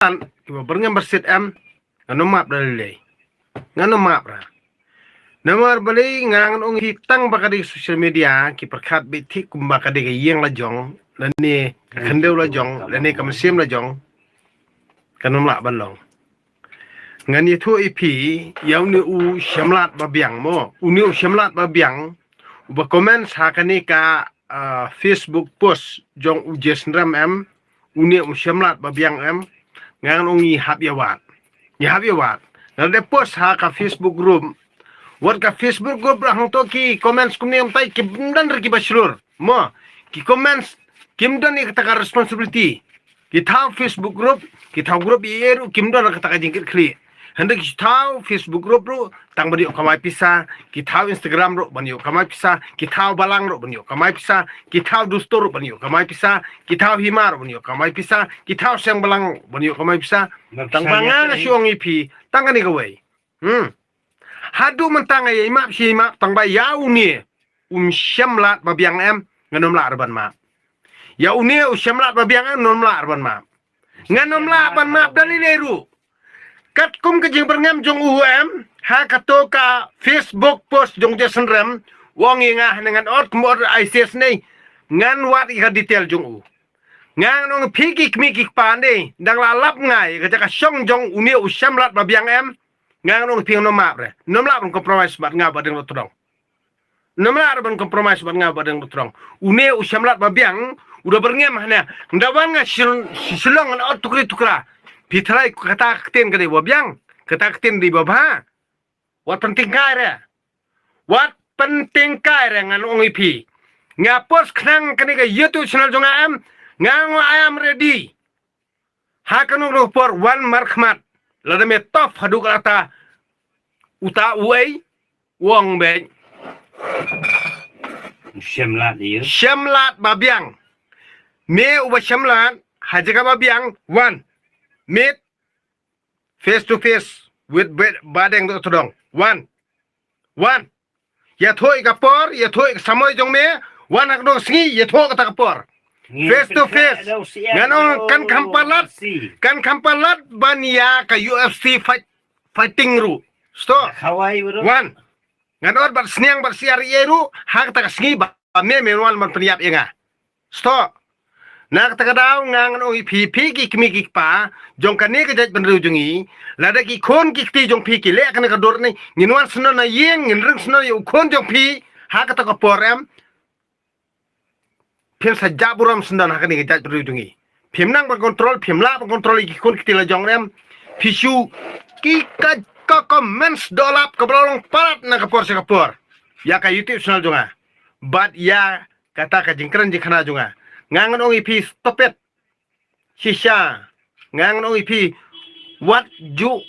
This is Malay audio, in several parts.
tan kiba berngam bersit ngano map dalile ngano map ra namar bali ngang ong hitang bakadi social media ki perkhat bithi kumba kadi ga yeng la jong lani khandeu la jong lani kamsim la jong kanom la banlong ngan ye thu ipi yaw ni u shamlat ba biang mo u ni u shamlat ba biang u ba comment sakani ka Facebook post jong u jesnram u ni u shamlat ba biang ngan ong i hab yawat ngan de post ha ka Facebook group wat ka Facebook group hang to ki comments kumni am tai ki dan ki baslur mo ki comments kim dan ni kata responsibility ki thau Facebook group ki thau group yeru kim dan kata jingkit kli hendak ki thau Facebook group ru tang bani kamai pisa ki thau Instagram ru bani kamai pisa ki thau balang ru bani kamai pisa ki thau dustur ru bani kamai pisa ki thau himar bani kamai pisa ki thau seng balang bani kamai pisa tang banga siong ipi tangani gawai hadu mentang ay map si map tang ba yau ni shamlat babiang nganom la arban map yau ni shamlat babiang nganom la arban map nganom la arban map dalileru kat kum ke jing berngam jong ha katoka Facebook post jong jason ram wong ngah dengan ot kemor ICS ni ngan wat i detail jong ngang nong pikik mikik pande dang la lap ngai ka jaka song jong uni shamlat babiang ngang nong piang no map re nom la bon compromise bat nga badeng lotrong nom la bon compromise bat nga badeng lotrong uni shamlat babiang udah berngam hanya ndawan nga silong an ot tukra pitrai kata keten kali babiang kata keten di babha wat penting kai re ngan ong ipi ngapos knang kani ka YouTube channel jonga ngang I am ready ha kanu ro por one markmat lada me top hadu kata uta uai wong be shamlat babiang me uba shamlat hajaga babiang one meet face to face with badeng do todong one ya thoi kapor ya thoi samoy jong me one ak dong singi ya thoi kata kapor face to face ngano kan kampalat bania ka UFC fighting ru sto one ngano bat sniang bat siar yeru hak ta singi ba me wal man priap yenga sto nak takadaw ngang no ipi ki kimi pa jong kane ka jaj benru jungi lada ki khon ki ti jong pi ki le kan ka dor ni nginwan sno na yeng ngin reng sno yu khon jong pi ha ka ta ka porem pin sa jaburam sno na ka ni jaj benru jungi phim nang ba control phim la ba control ki khon ki ti la jong rem pisu ki ka comments dolap ka brolong parat na ka por sa ka por ya ka YouTube channel jonga but ya kata ka jingkran jikhana jonga ngang ong ipi stopet shisha ngang ong ipi what ju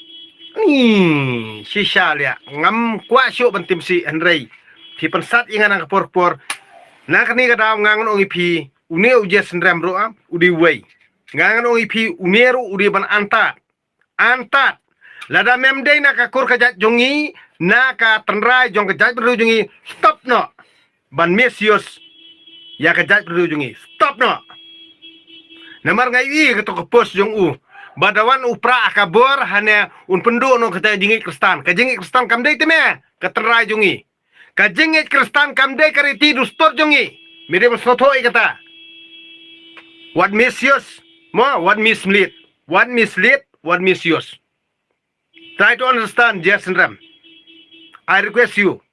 ni shisha lia ngam kwa syo bantim si andrei pi pensat ingan ang por nak ni kada ngang ong ipi uni uje sendram bro udi wei ngang ong ipi uneru udi ban antat lada memdei naka kur kajat jongi naka tenrai jong kajat beru jongi stop no ban mesius ya kajat berujungi stop no namar ngai ke to post jong badawan upra akabor hanya un pendu no kata jingit kristan kamdei teme keterai jungi ka jingit kristan kamdei kariti dustor jungi mire sothoi kata what misuse mo what mislead what misuse try to understand Jason Ram I request you